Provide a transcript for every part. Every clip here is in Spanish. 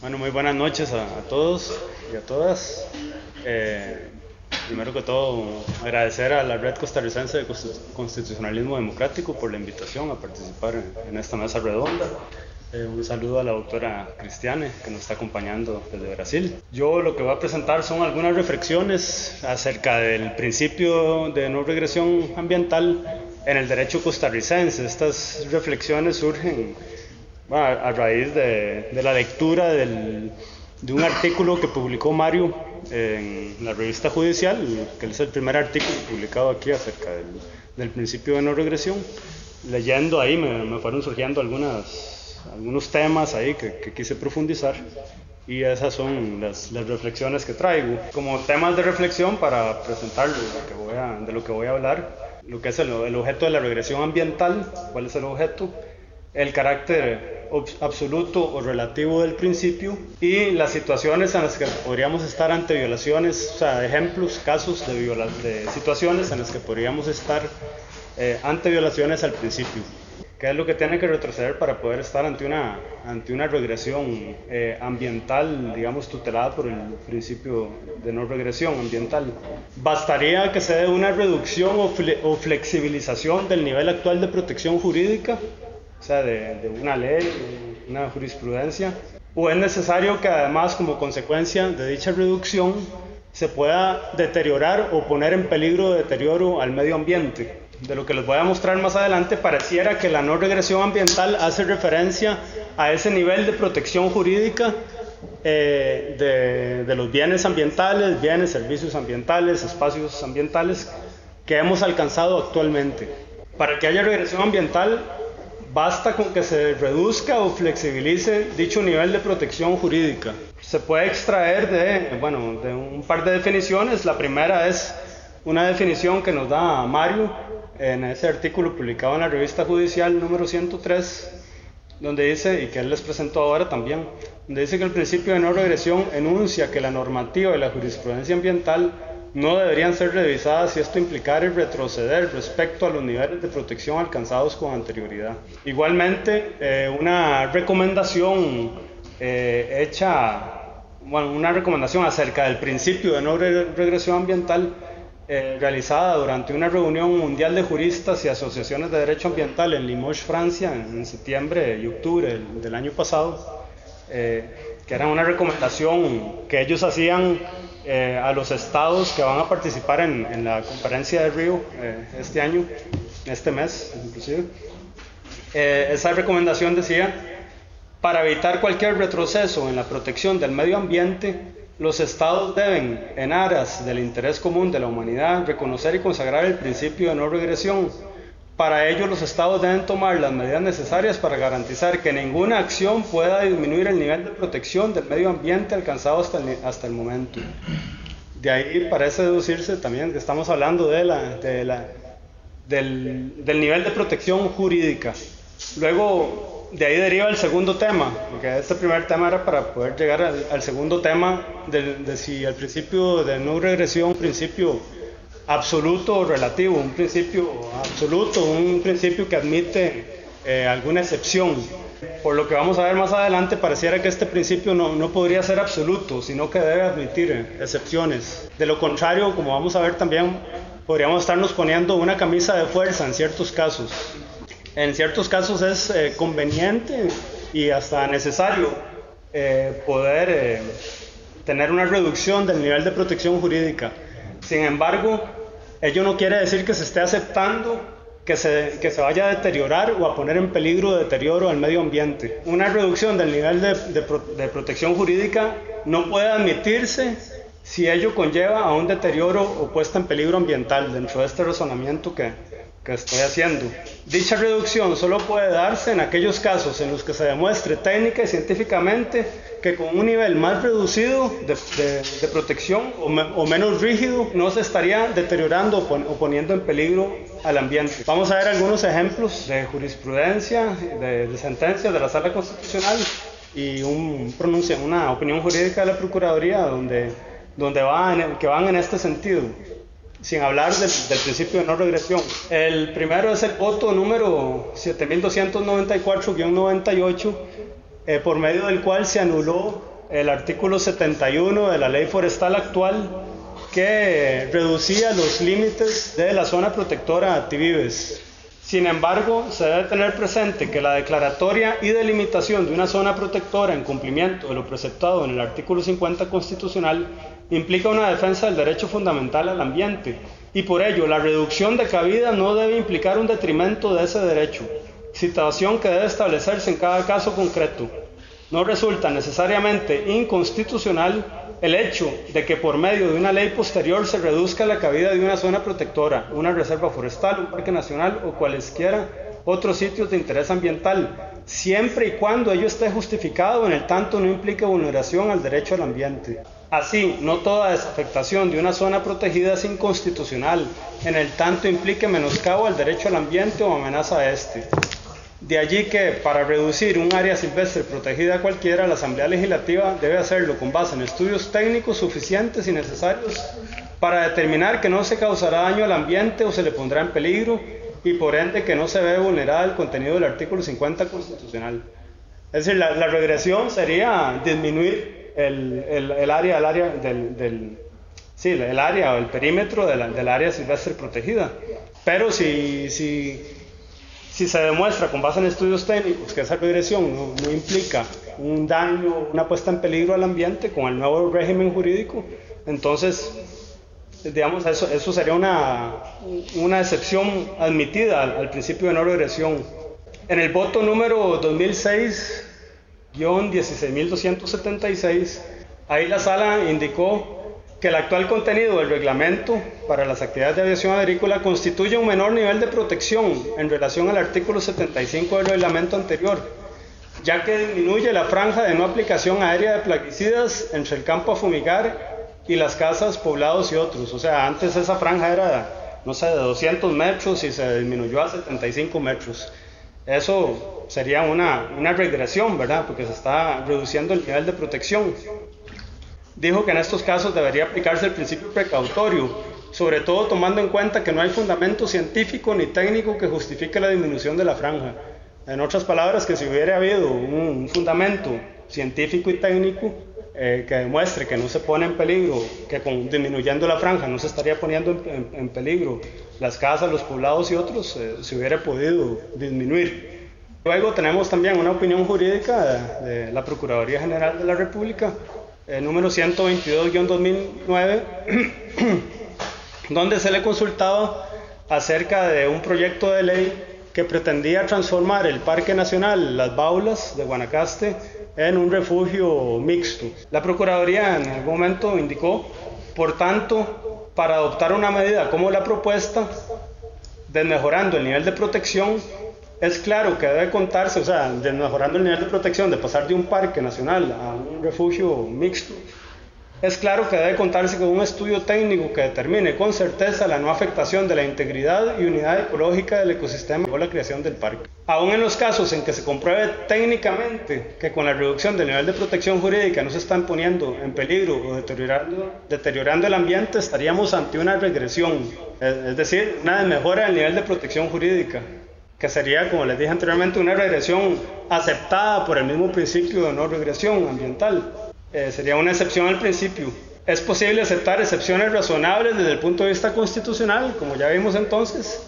Bueno, muy buenas noches a todos y a todas. Primero que todo, agradecer a la Red Costarricense de Constitucionalismo Democrático por la invitación a participar en esta mesa redonda. Un saludo a la doctora Cristiane, que nos está acompañando desde Brasil. Yo lo que voy a presentar son algunas reflexiones acerca del principio de no regresión ambiental en el derecho costarricense. Estas reflexiones surgen a raíz de la lectura de un artículo que publicó Mario en la revista judicial, que es el primer artículo publicado aquí acerca del principio de no regresión. Leyendo ahí me fueron surgiendo algunos temas ahí que quise profundizar, y esas son las reflexiones que traigo. Como temas de reflexión para presentar de lo que voy a hablar, lo que es el objeto de la regresión ambiental, cuál es el objeto, el carácter absoluto o relativo del principio y las situaciones en las que podríamos estar ante violaciones, o sea, ejemplos, casos de situaciones en las que podríamos estar ante violaciones al principio. ¿Qué es lo que tiene que retroceder para poder estar ante una regresión ambiental, digamos, tutelada por el principio de no regresión ambiental? Bastaría que se dé una reducción o flexibilización del nivel actual de protección jurídica, o sea, de una ley, una jurisprudencia, o es necesario que además, como consecuencia de dicha reducción, se pueda deteriorar o poner en peligro de deterioro al medio ambiente. De lo que les voy a mostrar más adelante, pareciera que la no regresión ambiental hace referencia a ese nivel de protección jurídica de los bienes ambientales, bienes, servicios ambientales, espacios ambientales que hemos alcanzado actualmente. Para que haya regresión ambiental, basta con que se reduzca o flexibilice dicho nivel de protección jurídica. Se puede extraer de un par de definiciones. La primera es una definición que nos da Mario en ese artículo publicado en la revista judicial número 103, donde dice, y que él les presentó ahora también, donde dice que el principio de no regresión enuncia que la normativa y la jurisprudencia ambiental no deberían ser revisadas si esto implicara retroceder respecto a los niveles de protección alcanzados con anterioridad. Igualmente, una recomendación una recomendación acerca del principio de no regresión ambiental realizada durante una reunión mundial de juristas y asociaciones de derecho ambiental en Limoges, Francia, en septiembre y octubre del año pasado, que era una recomendación que ellos hacían a los estados que van a participar en la conferencia de Río este año, este mes inclusive. Esa recomendación decía: para evitar cualquier retroceso en la protección del medio ambiente, los estados deben, en aras del interés común de la humanidad, reconocer y consagrar el principio de no regresión. Para ello, los estados deben tomar las medidas necesarias para garantizar que ninguna acción pueda disminuir el nivel de protección del medio ambiente alcanzado hasta el momento. De ahí parece deducirse también que estamos hablando del nivel de protección jurídica. Luego, de ahí deriva el segundo tema, porque este primer tema era para poder llegar al segundo tema de si el principio de no regresión es un principio absoluto o relativo, un principio absoluto, un principio que admite alguna excepción. Por lo que vamos a ver más adelante, pareciera que este principio no podría ser absoluto, sino que debe admitir excepciones. De lo contrario, como vamos a ver también, podríamos estarnos poniendo una camisa de fuerza en ciertos casos. En ciertos casos es conveniente y hasta necesario poder tener una reducción del nivel de protección jurídica. Sin embargo, ello no quiere decir que se esté aceptando que se vaya a deteriorar o a poner en peligro de deterioro al medio ambiente. Una reducción del nivel de protección jurídica no puede admitirse si ello conlleva a un deterioro o puesta en peligro ambiental, dentro de este razonamiento que estoy haciendo. Dicha reducción solo puede darse en aquellos casos en los que se demuestre técnica y científicamente que con un nivel más reducido de protección o menos rígido no se estaría deteriorando o poniendo en peligro al ambiente. Vamos a ver algunos ejemplos de jurisprudencia, de sentencias de la Sala Constitucional y una opinión jurídica de la Procuraduría que van en este sentido, sin hablar del principio de no regresión. El primero es el voto número 7294-98, por medio del cual se anuló el artículo 71 de la ley forestal actual, que reducía los límites de la zona protectora Ativives. Sin embargo, se debe tener presente que la declaratoria y delimitación de una zona protectora en cumplimiento de lo preceptado en el artículo 50 constitucional implica una defensa del derecho fundamental al ambiente, y por ello la reducción de cabida no debe implicar un detrimento de ese derecho, situación que debe establecerse en cada caso concreto. No resulta necesariamente inconstitucional el hecho de que por medio de una ley posterior se reduzca la cabida de una zona protectora, una reserva forestal, un parque nacional o cualesquiera otros sitios de interés ambiental, siempre y cuando ello esté justificado, en el tanto no implique vulneración al derecho al ambiente. Así, no toda desafectación de una zona protegida es inconstitucional, en el tanto implique menoscabo al derecho al ambiente o amenaza a este. De allí que, para reducir un área silvestre protegida cualquiera, la Asamblea Legislativa debe hacerlo con base en estudios técnicos suficientes y necesarios para determinar que no se causará daño al ambiente o se le pondrá en peligro, y por ende que no se ve vulnerado el contenido del artículo 50 constitucional. Es decir, la regresión sería disminuir el área o el perímetro del área silvestre protegida. Pero si se demuestra con base en estudios técnicos que esa regresión no implica un daño, una puesta en peligro al ambiente con el nuevo régimen jurídico, entonces, digamos, eso sería una excepción admitida al principio de no regresión. En el voto número 2006-16276, ahí la sala indicó que el actual contenido del reglamento para las actividades de aviación agrícola constituye un menor nivel de protección en relación al artículo 75 del reglamento anterior, ya que disminuye la franja de no aplicación aérea de plaguicidas entre el campo a fumigar y las casas, poblados y otros. O sea, antes esa franja era, no sé, de 200 metros y se disminuyó a 75 metros. Eso sería una regresión, ¿verdad? Porque se está reduciendo el nivel de protección. Dijo que en estos casos debería aplicarse el principio precautorio, sobre todo tomando en cuenta que no hay fundamento científico ni técnico que justifique la disminución de la franja. En otras palabras, que si hubiera habido un fundamento científico y técnico que demuestre que no se pone en peligro, que disminuyendo la franja no se estaría poniendo en peligro las casas, los poblados y otros, se hubiera podido disminuir. Luego tenemos también una opinión jurídica de la Procuraduría General de la República, número 122-2009, donde se le consultaba acerca de un proyecto de ley que pretendía transformar el Parque Nacional Las Baulas de Guanacaste en un refugio mixto. La Procuraduría en algún momento indicó, por tanto, para adoptar una medida como la propuesta, desmejorando el nivel de protección, es claro que debe contarse, o sea, desmejorando el nivel de protección, de pasar de un parque nacional a un refugio mixto, es claro que debe contarse con un estudio técnico que determine con certeza la no afectación de la integridad y unidad ecológica del ecosistema o la creación del parque. Aún en los casos en que se compruebe técnicamente que con la reducción del nivel de protección jurídica no se están poniendo en peligro o deteriorando el ambiente, estaríamos ante una regresión, es decir, una desmejora del nivel de protección jurídica, que sería, como les dije anteriormente, una regresión aceptada por el mismo principio de no regresión ambiental. Sería una excepción al principio. Es posible aceptar excepciones razonables desde el punto de vista constitucional, como ya vimos entonces,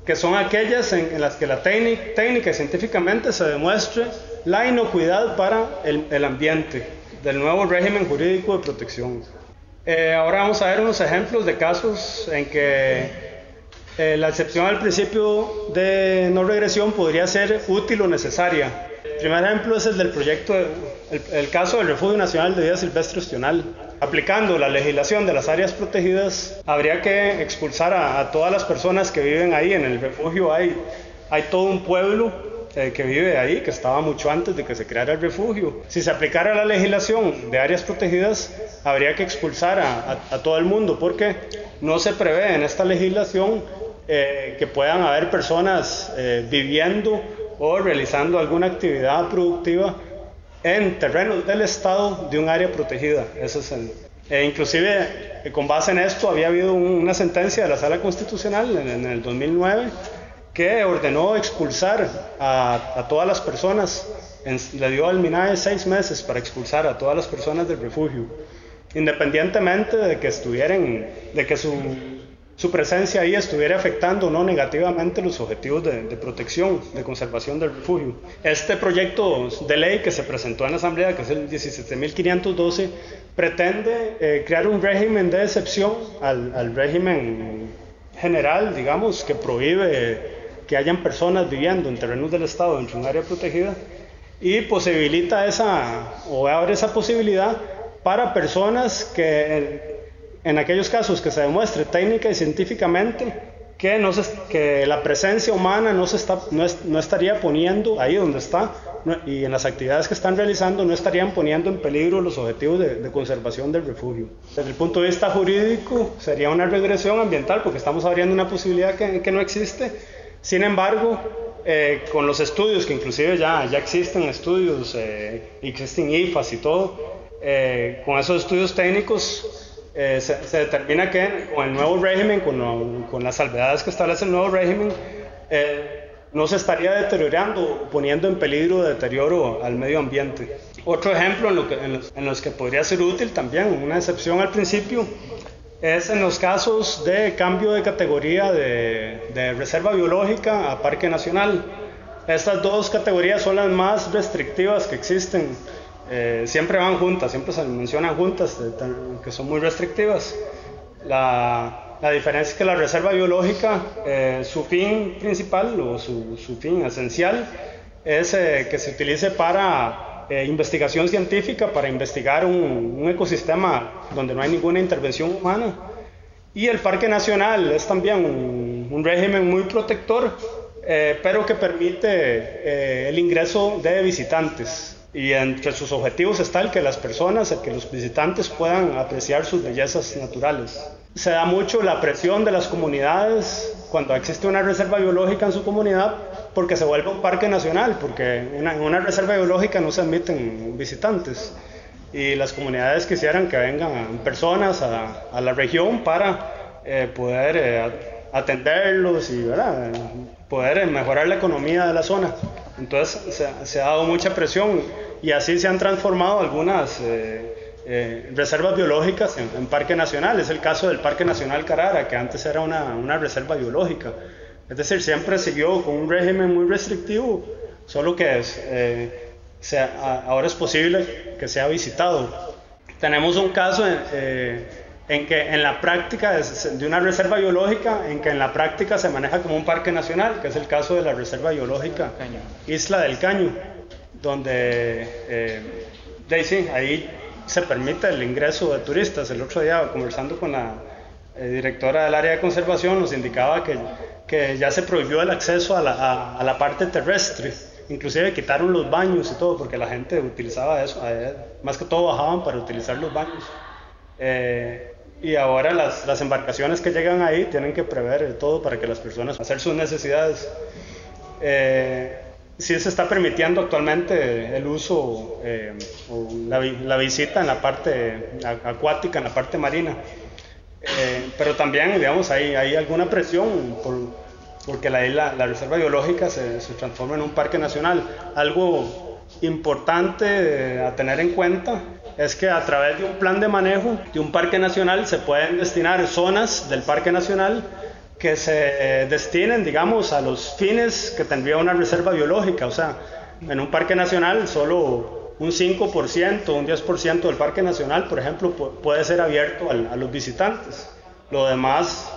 que son aquellas en las que la técnica y científicamente se demuestre la inocuidad para el ambiente del nuevo régimen jurídico de protección. Ahora vamos a ver unos ejemplos de casos en que la excepción al principio de no regresión podría ser útil o necesaria. El primer ejemplo es el del proyecto, el caso del Refugio Nacional de Vida Silvestre Ostional. Aplicando la legislación de las áreas protegidas, habría que expulsar a todas las personas que viven ahí. En el refugio hay todo un pueblo que vive ahí, que estaba mucho antes de que se creara el refugio. Si se aplicara la legislación de áreas protegidas, habría que expulsar a todo el mundo, porque no se prevé en esta legislación que puedan haber personas viviendo o realizando alguna actividad productiva en terrenos del Estado de un área protegida. Ese es inclusive, con base en esto, había habido una sentencia de la Sala Constitucional en el 2009 que ordenó expulsar a todas las personas le dio al MINAE 6 meses para expulsar a todas las personas del refugio, independientemente de que su presencia ahí estuviera afectando o no negativamente los objetivos de protección, de conservación del refugio. Este proyecto de ley que se presentó en la Asamblea, que es el 17.512, pretende crear un régimen de excepción al régimen general, digamos, que prohíbe que hayan personas viviendo en terrenos del Estado dentro de un área protegida, y posibilita abre esa posibilidad para personas que en aquellos casos que se demuestre técnica y científicamente que la presencia humana no estaría poniendo ahí donde está, y en las actividades que están realizando no estarían poniendo en peligro los objetivos de conservación del refugio. Desde el punto de vista jurídico sería una regresión ambiental porque estamos abriendo una posibilidad que no existe. Sin embargo, con los estudios, que inclusive ya existen estudios, existen IFAS y todo, con esos estudios técnicos se determina que con el nuevo régimen, con las salvedades que establece el nuevo régimen, no se estaría deteriorando, poniendo en peligro de deterioro al medio ambiente. Otro ejemplo en los que podría ser útil también, una excepción al principio, es en los casos de cambio de categoría de reserva biológica a parque nacional. Estas dos categorías son las más restrictivas que existen. Siempre van juntas, siempre se mencionan juntas, que son muy restrictivas. La diferencia es que la reserva biológica, su fin principal o su fin esencial es que se utilice para investigación científica, para investigar un ecosistema donde no hay ninguna intervención humana. Y el Parque Nacional es también un régimen muy protector, pero que permite el ingreso de visitantes. Y entre sus objetivos está el que las personas, el que los visitantes puedan apreciar sus bellezas naturales. Se da mucho la presión de las comunidades cuando existe una reserva biológica en su comunidad porque se vuelve un parque nacional, porque en una reserva biológica no se admiten visitantes. Y las comunidades quisieran que vengan personas a la región para poder atenderlos y poder mejorar la economía de la zona. Entonces se ha dado mucha presión y así se han transformado algunas reservas biológicas en parque nacional. Es el caso del Parque Nacional Carara, que antes era una reserva biológica. Es decir, siempre siguió con un régimen muy restrictivo, solo que ahora es posible que sea visitado. Tenemos un caso en que en la práctica de una reserva biológica, en que en la práctica se maneja como un parque nacional, que es el caso de la reserva biológica Isla del Caño, donde ahí se permite el ingreso de turistas. El otro día, conversando con la directora del área de conservación, nos indicaba que ya se prohibió el acceso a la parte terrestre. Inclusive quitaron los baños y todo, porque la gente utilizaba eso, más que todo bajaban para utilizar los baños. Y ahora las embarcaciones que llegan ahí tienen que prever todo para que las personas hacer sus necesidades. Sí se está permitiendo actualmente el uso o la visita en la parte acuática, en la parte marina. Pero también, digamos, hay alguna presión porque la reserva biológica se transforma en un parque nacional. Algo importante a tener en cuenta es que a través de un plan de manejo de un parque nacional se pueden destinar zonas del parque nacional que se destinen, digamos, a los fines que tendría una reserva biológica. O sea, en un parque nacional solo un 5%, un 10% del parque nacional, por ejemplo, puede ser abierto a los visitantes. Lo demás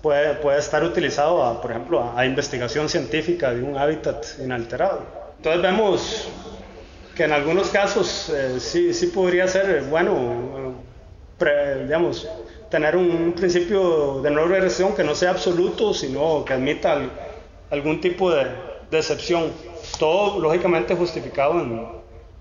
puede estar utilizado, por ejemplo, a investigación científica de un hábitat inalterado. Entonces vemos que en algunos casos sí podría ser bueno, digamos, tener un principio de no regresión que no sea absoluto, sino que admita algún tipo de excepción. Todo lógicamente justificado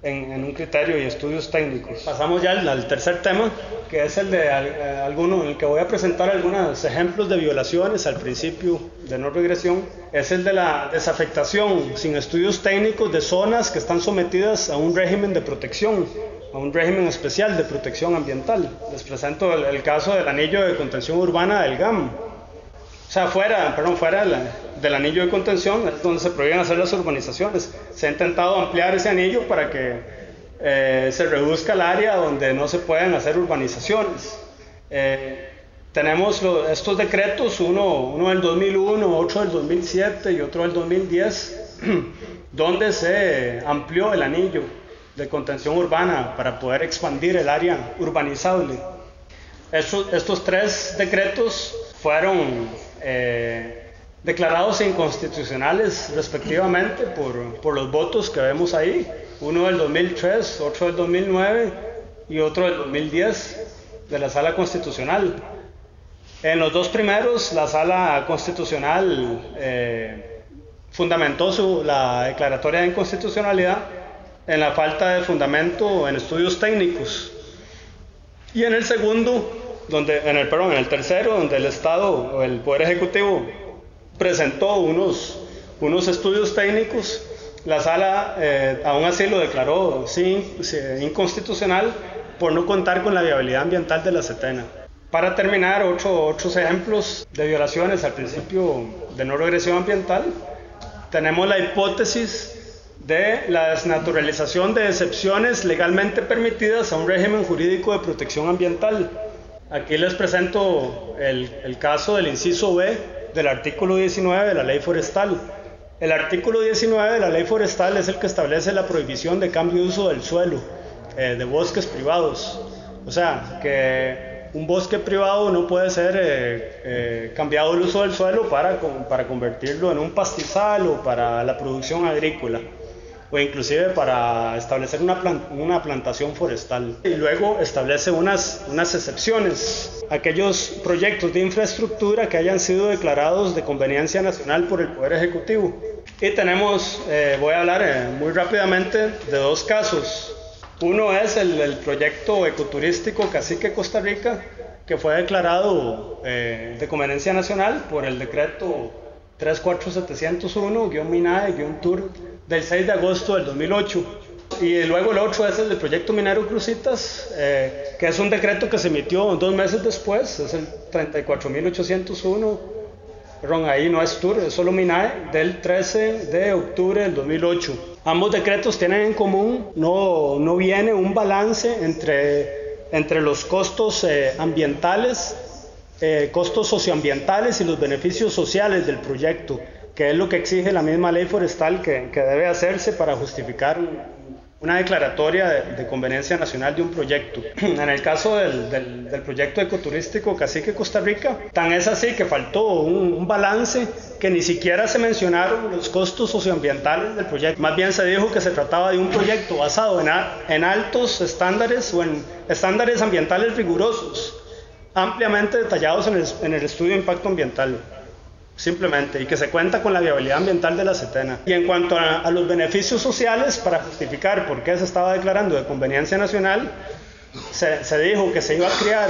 en un criterio y estudios técnicos. Pasamos ya al tercer tema, que es el en el que voy a presentar algunos ejemplos de violaciones al principio de no regresión. Es el de la desafectación sin estudios técnicos de zonas que están sometidas a un régimen de protección, a un régimen especial de protección ambiental. Les presento el caso del anillo de contención urbana del GAM. sea, fuera del anillo de contención, es donde se prohíben hacer las urbanizaciones. Se ha intentado ampliar ese anillo para que se reduzca el área donde no se pueden hacer urbanizaciones. Tenemos estos decretos, uno del 2001, otro del 2007 y otro del 2010, donde se amplió el anillo de contención urbana para poder expandir el área urbanizable. Estos tres decretos fueron declarados inconstitucionales respectivamente por los votos que vemos ahí, uno del 2003, otro del 2009 y otro del 2010 de la Sala Constitucional. En los dos primeros, la Sala Constitucional fundamentó la declaratoria de inconstitucionalidad en la falta de fundamento en estudios técnicos. Y en el segundo, en el tercero, donde el Estado o el Poder Ejecutivo presentó unos estudios técnicos, la Sala aún así lo declaró inconstitucional por no contar con la viabilidad ambiental de la Setena. Para terminar, otros ejemplos de violaciones al principio de no regresión ambiental, tenemos la hipótesis de la desnaturalización de excepciones legalmente permitidas a un régimen jurídico de protección ambiental. Aquí les presento el caso del inciso B del artículo 19 de la Ley Forestal. El artículo 19 de la Ley Forestal es el que establece la prohibición de cambio de uso del suelo de bosques privados. O sea, que un bosque privado no puede ser cambiado el uso del suelo para convertirlo en un pastizal o para la producción agrícola, o inclusive para establecer una plantación forestal. Y luego establece unas excepciones. Aquellos proyectos de infraestructura que hayan sido declarados de conveniencia nacional por el Poder Ejecutivo. Y tenemos, voy a hablar muy rápidamente de dos casos. Uno es el proyecto ecoturístico Cacique Costa Rica, que fue declarado de conveniencia nacional por el decreto 34701-MINAE-TUR del 6 de agosto del 2008. Y luego el otro es el del proyecto minero Cruzitas, que es un decreto que se emitió 2 meses después, es el 34801, perdón, ahí no es TUR, es solo MINAE, del 13 de octubre del 2008. Ambos decretos tienen en común, no viene un balance entre los costos ambientales, costos socioambientales y los beneficios sociales del proyecto, que es lo que exige la misma ley forestal que debe hacerse para justificar una declaratoria de conveniencia nacional de un proyecto. En el caso del proyecto ecoturístico Cacique Costa Rica, tan es así que faltó un balance que ni siquiera se mencionaron los costos socioambientales del proyecto. Más bien se dijo que se trataba de un proyecto basado en altos estándares o en estándares ambientales rigurosos, ampliamente detallados en el estudio de impacto ambiental. Simplemente, y que se cuenta con la viabilidad ambiental de la Setena. Y en cuanto a los beneficios sociales, para justificar por qué se estaba declarando de conveniencia nacional, se dijo que se iba a crear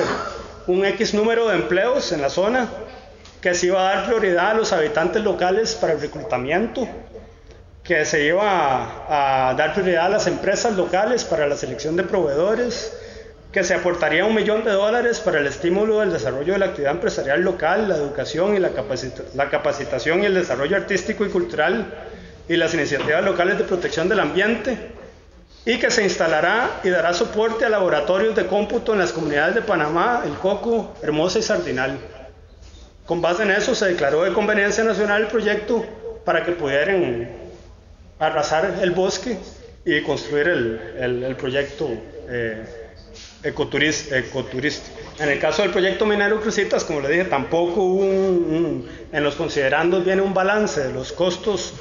un X número de empleos en la zona, que se iba a dar prioridad a los habitantes locales para el reclutamiento, que se iba a dar prioridad a las empresas locales para la selección de proveedores, que se aportaría $1 millón para el estímulo del desarrollo de la actividad empresarial local, la educación y la capacitación y el desarrollo artístico y cultural y las iniciativas locales de protección del ambiente, y que se instalará y dará soporte a laboratorios de cómputo en las comunidades de Panamá, El Coco, Hermosa y Sardinal. Con base en eso se declaró de conveniencia nacional el proyecto para que pudieran arrasar el bosque y construir el proyecto ecoturístico. En el caso del proyecto minero Cruzitas, como le dije, tampoco hubo en los considerandos viene un balance de los costos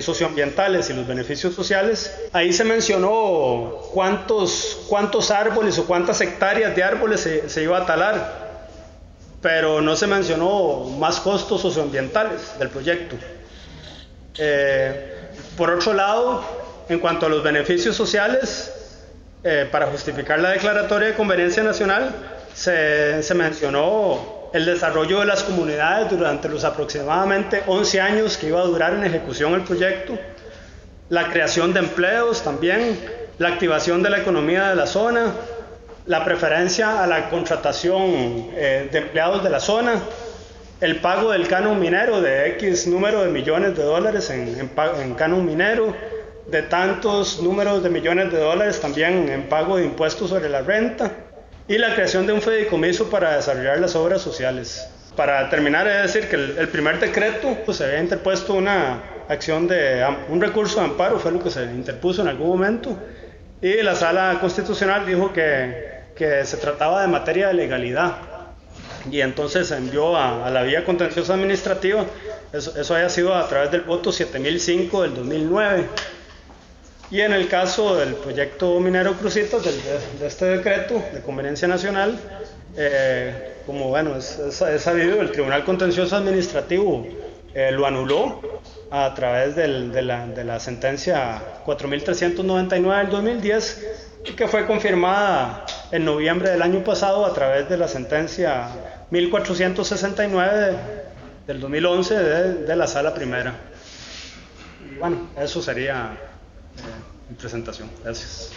socioambientales y los beneficios sociales. Ahí se mencionó cuántos árboles o cuántas hectáreas de árboles se iba a talar, pero no se mencionó más costos socioambientales del proyecto. Por otro lado, en cuanto a los beneficios sociales, para justificar la declaratoria de conveniencia nacional, se mencionó el desarrollo de las comunidades durante los aproximadamente 11 años que iba a durar en ejecución el proyecto, la creación de empleos también, la activación de la economía de la zona, la preferencia a la contratación de empleados de la zona, el pago del canon minero de X número de millones de dólares en canon minero, de tantos números de millones de dólares también en pago de impuestos sobre la renta, y la creación de un fideicomiso para desarrollar las obras sociales. Para terminar, es decir que el primer decreto, pues se había interpuesto una acción un recurso de amparo, fue lo que se interpuso en algún momento, y la Sala Constitucional dijo que se trataba de materia de legalidad, y entonces se envió a la vía contenciosa administrativa. Eso haya sido a través del voto 7005 del 2009. Y en el caso del proyecto minero Cruzitas, de este decreto de conveniencia nacional, como bueno, es sabido, el Tribunal Contencioso Administrativo lo anuló a través de la sentencia 4399 del 2010, que fue confirmada en noviembre del año pasado a través de la sentencia 1469 del 2011 de la Sala Primera. Y bueno, eso sería mi presentación. Gracias.